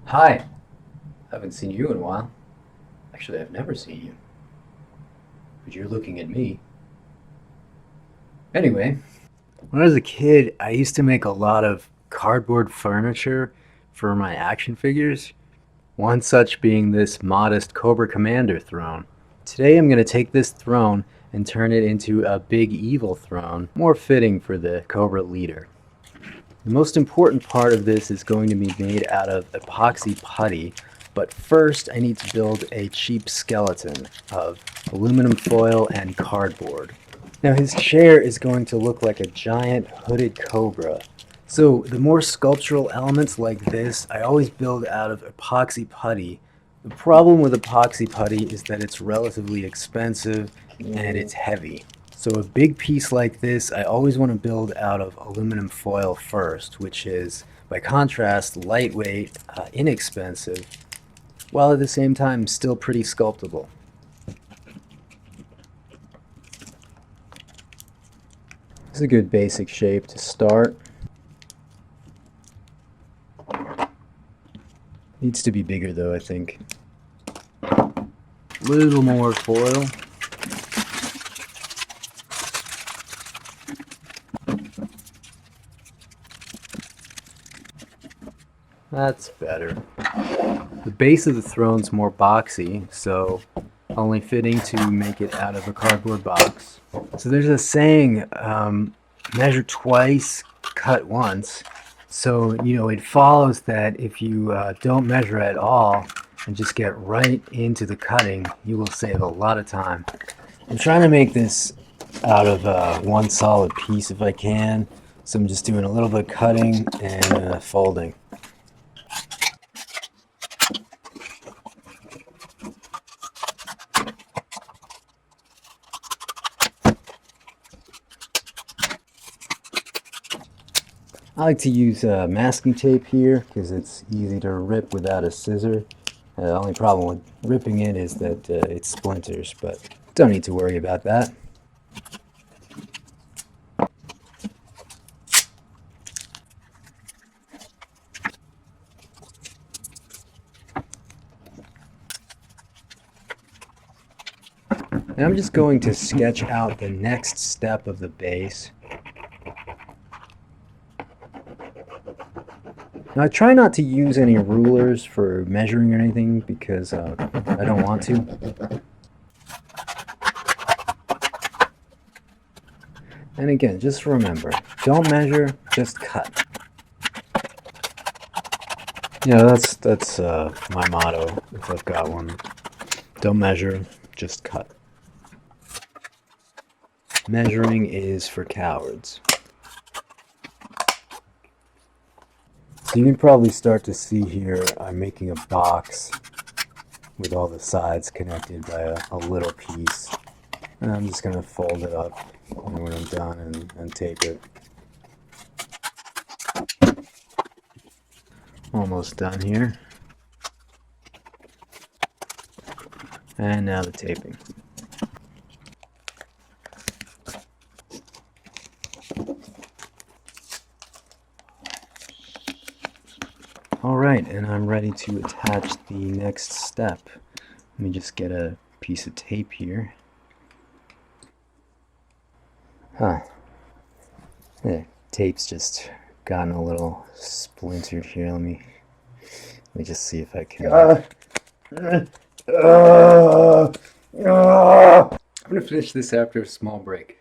Hi. Haven't seen you in a while. Actually, I've never seen you. But you're looking at me. Anyway, when I was a kid, I used to make a lot of cardboard furniture for my action figures. One such being this modest Cobra Commander throne. Today I'm going to take this throne and turn it into a big evil throne, more fitting for the Cobra leader. The most important part of this is going to be made out of epoxy putty, but first I need to build a cheap skeleton of aluminum foil and cardboard. Now his chair is going to look like a giant hooded cobra. So the more sculptural elements like this, I always build out of epoxy putty. The problem with epoxy putty is that it's relatively expensive and it's heavy. So a big piece like this, I always want to build out of aluminum foil first, which is, by contrast, lightweight, inexpensive, while at the same time still pretty sculptable. This is a good basic shape to start. Needs to be bigger though, I think. A little more foil. That's better. The base of the throne's more boxy, so only fitting to make it out of a cardboard box. So there's a saying, measure twice, cut once. So, it follows that if you don't measure at all and just get right into the cutting, you will save a lot of time. I'm trying to make this out of one solid piece if I can. So I'm just doing a little bit of cutting and folding. I like to use masking tape here because it's easy to rip without a scissor. The only problem with ripping it is that it splinters, but don't need to worry about that. And I'm just going to sketch out the next step of the base. Now I try not to use any rulers for measuring or anything because I don't want to. And again, just remember, don't measure, just cut. That's my motto, if I've got one. Don't measure, just cut. Measuring is for cowards. So you can probably start to see here, I'm making a box with all the sides connected by a little piece. And I'm just going to fold it up when I'm done and tape it. Almost done here. And now the taping. Alright, and I'm ready to attach the next step. Let me just get a piece of tape here. The tape's just gotten a little splintered here. Let me just see if I can. I'm gonna finish this after a small break.